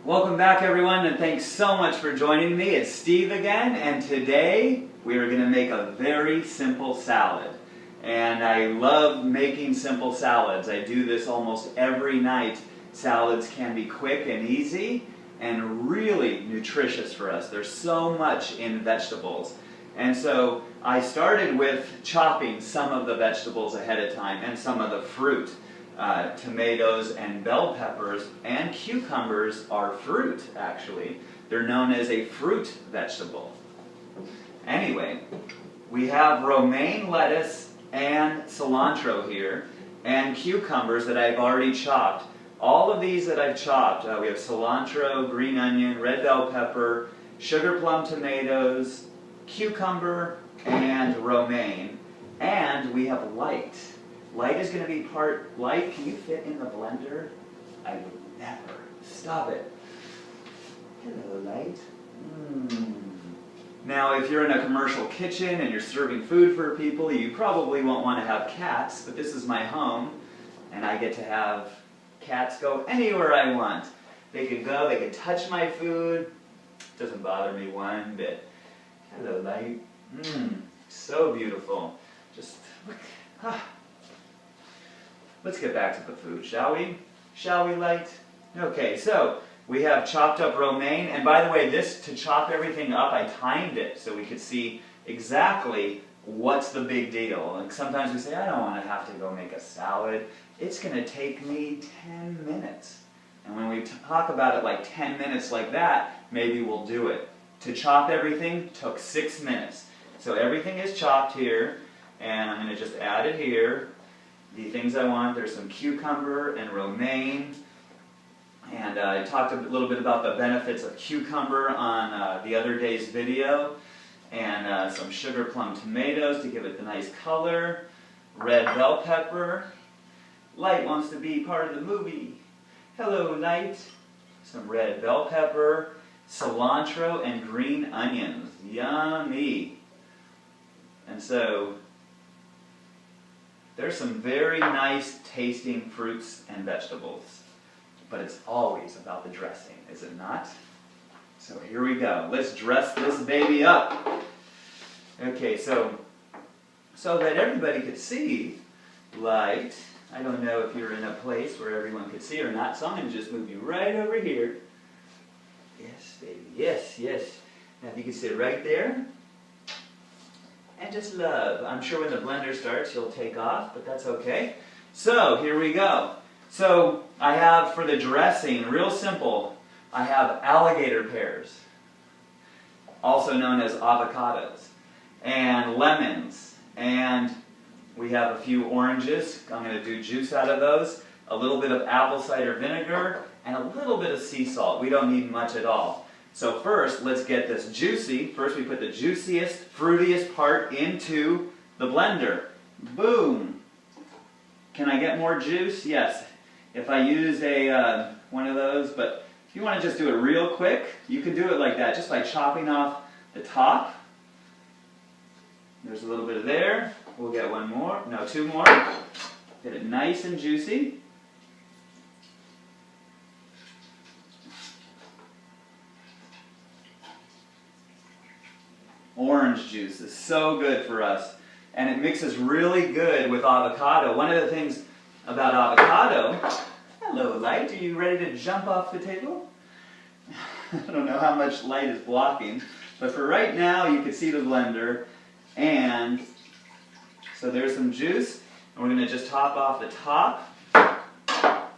Welcome back everyone, and thanks so much for joining me. It's Steve again, and today we are going to make a very simple salad. And I love making simple salads. I do this almost every night. Salads can be quick and easy and really nutritious for us. There's so much in vegetables. And so I started with chopping some of the vegetables ahead of time and some of the fruit. Tomatoes and bell peppers and cucumbers are fruit, actually. They're known as a fruit vegetable. Anyway, we have romaine lettuce and cilantro here, and cucumbers that I've already chopped. All of these that I've chopped, we have cilantro, green onion, red bell pepper, sugar plum tomatoes, cucumber, and romaine. And we have light. Light is going to be part light. Can you fit in the blender? I would never. Stop it. Hello, light. Now, if you're in a commercial kitchen and you're serving food for people, you probably won't want to have cats, but this is my home, and I get to have cats go anywhere I want. They can go, they can touch my food. Doesn't bother me one bit. Hello, light. So beautiful. Just look. Let's get back to the food, shall we? Shall we, light? Okay, so we have chopped up romaine, and by the way, this, to chop everything up, I timed it so we could see exactly what's the big deal. And sometimes we say, I don't want to have to go make a salad. It's going to take me 10 minutes. And when we talk about it like 10 minutes like that, maybe we'll do it. To chop everything took 6 minutes. So everything is chopped here, and I'm going to just add it here. The things I want, there's some cucumber and romaine, and I talked a little bit about the benefits of cucumber on the other day's video, and some sugar plum tomatoes to give it the nice color, red bell pepper. Light wants to be part of the movie. Hello, Light. Some red bell pepper, cilantro, and green onions. Yummy. And so there's some very nice tasting fruits and vegetables, but it's always about the dressing, is it not? So here we go. Let's dress this baby up. Okay, so that everybody could see, Light. I don't know if you're in a place where everyone could see or not, so I'm going to just move you right over here. Yes, baby. Yes, yes. Now if you can sit right there. And just love. I'm sure when the blender starts, you'll take off, but that's okay. So, here we go. So, I have for the dressing, real simple, I have alligator pears, also known as avocados, and lemons, and we have a few oranges. I'm going to do juice out of those, a little bit of apple cider vinegar, and a little bit of sea salt. We don't need much at all. So first, let's get this juicy. First we put the juiciest, fruitiest part into the blender. Boom! Can I get more juice? Yes. If I use a one of those, but if you want to just do it real quick, you can do it like that, just by chopping off the top. There's a little bit of there. We'll get one more, no, two more. Get it nice and juicy. Orange juice is so good for us, and it mixes really good with avocado. One of the things about avocado, hello Light, are you ready to jump off the table? I don't know how much light is blocking, but for right now you can see the blender, and so there's some juice, and we're going to just top off the top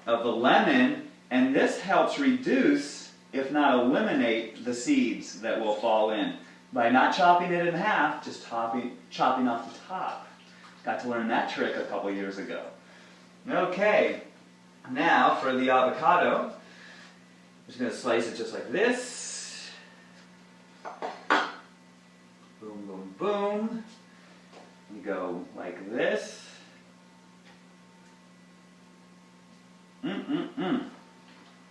of the lemon, and this helps reduce, if not eliminate, the seeds that will fall in. By not chopping it in half, just chopping off the top. Got to learn that trick a couple years ago. Okay, now for the avocado, I'm just going to slice it just like this. Boom, boom, boom. You go like this.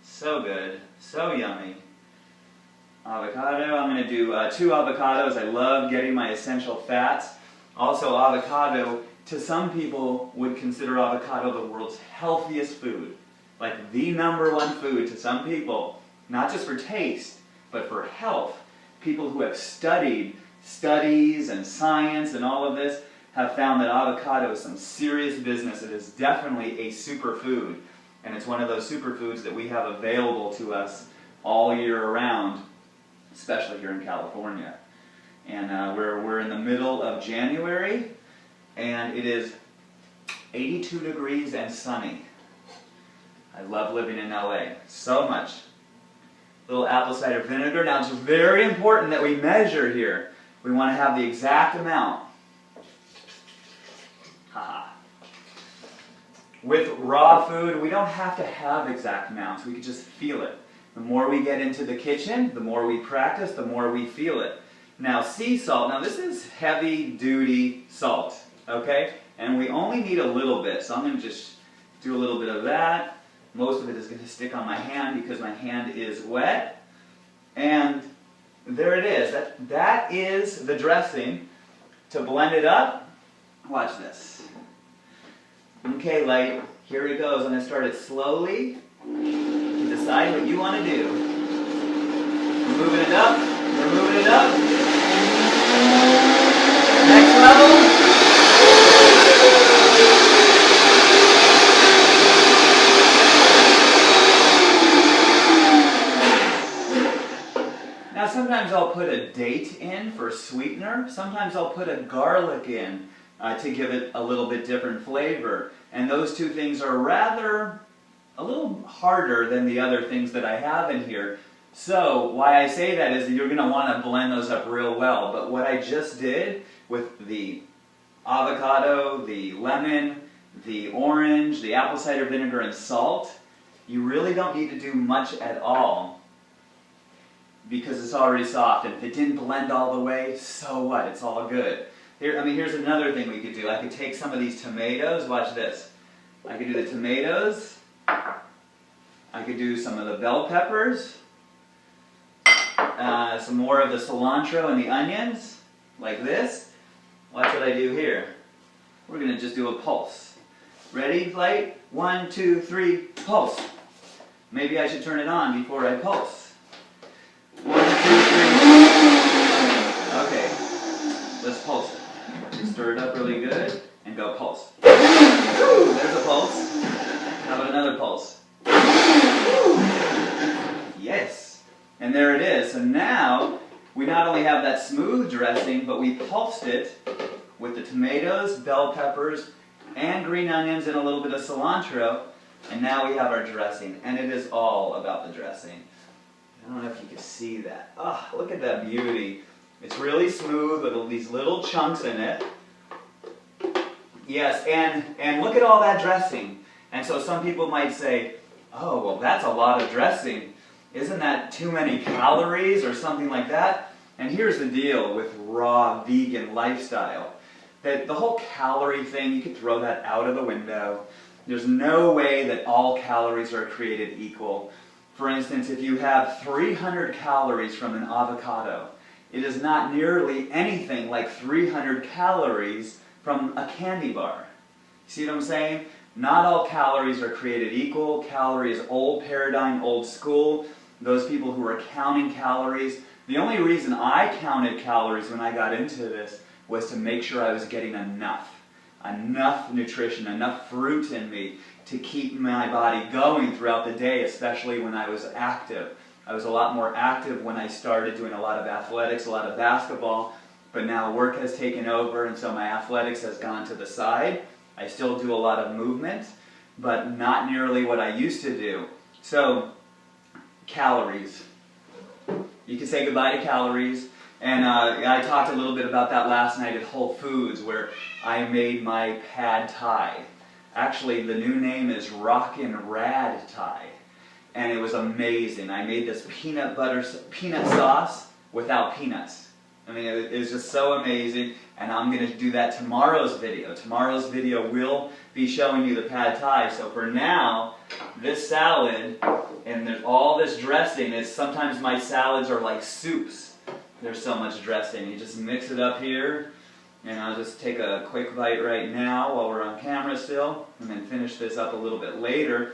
So good, so yummy. Avocado, I'm going to do 2 avocados. I love getting my essential fats. Also avocado, to some people would consider avocado the world's healthiest food. Like the #1 food to some people. not just for taste, but for health. People who have studied studies and science and all of this have found that avocado is some serious business. It is definitely a superfood, and it's one of those superfoods that we have available to us all year around, especially here in California. And we're in the middle of January, and it is 82 degrees and sunny. I love living in LA so much. Little apple cider vinegar. Now it's very important that we measure here. We want to have the exact amount. Haha. With raw food, we don't have to have exact amounts. We can just feel it. The more we get into the kitchen, the more we practice, the more we feel it. Now sea salt, now this is heavy duty salt, okay? And we only need a little bit, so I'm going to just do a little bit of that. Most of it is going to stick on my hand because my hand is wet. And there it is. That is the dressing. To blend it up, watch this. Okay, light, here it goes. I'm going to start it slowly. You decide what you want to do. We're moving it up. We're moving it up. Next level. Now sometimes I'll put a date in for sweetener. Sometimes I'll put a garlic in to give it a little bit different flavor. And those two things are rather a little harder than the other things that I have in here. So why I say that is that you're going to want to blend those up real well. But what I just did with the avocado, the lemon, the orange, the apple cider vinegar, and salt, you really don't need to do much at all because it's already soft. And if it didn't blend all the way, so what? It's all good. Here's another thing we could do. I could take some of these tomatoes. Watch this. I could do the tomatoes. I could do some of the bell peppers. Some more of the cilantro and the onions, like this. Watch what I do here. We're going to just do a pulse. Ready, light? 1, 2, 3, pulse. Maybe I should turn it on before I pulse. 1, 2, 3. Okay, let's pulse it. Stir it up really good and go pulse. Woo, there's a pulse. How about another pulse? Yes. And there it is. So now we not only have that smooth dressing, but we pulsed it with the tomatoes, bell peppers, and green onions and a little bit of cilantro. And now we have our dressing. And it is all about the dressing. I don't know if you can see that. Oh, look at that beauty. It's really smooth with these little chunks in it. Yes, and look at all that dressing. And so some people might say, oh, well, that's a lot of dressing. Isn't that too many calories or something like that? And here's the deal with raw vegan lifestyle. That the whole calorie thing, you could throw that out of the window. There's no way that all calories are created equal. For instance, if you have 300 calories from an avocado, it is not nearly anything like 300 calories from a candy bar. See what I'm saying? Not all calories are created equal. Calorie is old paradigm, old school. Those people who are counting calories. The only reason I counted calories when I got into this was to make sure I was getting enough nutrition, enough fruit in me to keep my body going throughout the day, especially when I was active. I was a lot more active when I started doing a lot of athletics, a lot of basketball, but now work has taken over and so my athletics has gone to the side. I still do a lot of movement, but not nearly what I used to do. So, calories. You can say goodbye to calories. And I talked a little bit about that last night at Whole Foods where I made my pad thai. Actually, the new name is Rockin' Rad Thai. And it was amazing. I made this peanut sauce without peanuts. I mean, it was just so amazing. And I'm going to do that tomorrow's video. Tomorrow's video will be showing you the pad thai. So for now, this salad, and there's all this dressing, sometimes my salads are like soups. There's so much dressing. You just mix it up here, and I'll just take a quick bite right now while we're on camera still, and then finish this up a little bit later.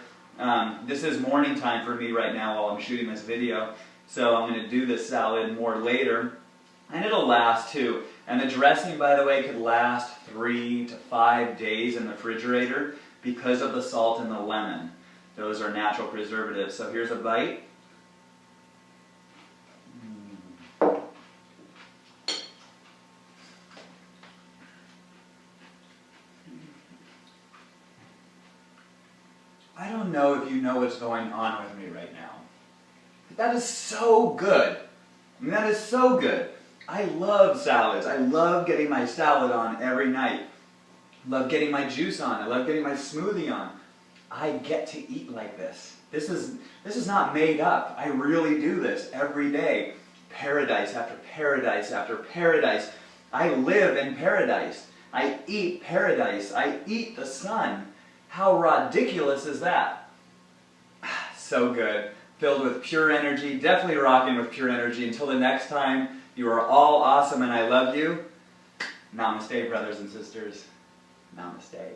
This is morning time for me right now while I'm shooting this video, so I'm going to do this salad more later, and it'll last too. And the dressing, by the way, could last 3 to 5 days in the refrigerator because of the salt and the lemon. Those are natural preservatives. So here's a bite. I don't know if you know what's going on with me right now. But that is so good. I mean, that is so good. I love salads. I love getting my salad on every night. I love getting my juice on. I love getting my smoothie on. I get to eat like this. This is not made up. I really do this every day. Paradise after paradise after paradise. I live in paradise. I eat paradise. I eat the sun. How ridiculous is that? So good. Filled with pure energy. Definitely rocking with pure energy. Until the next time, you are all awesome and I love you. Namaste, brothers and sisters. Namaste.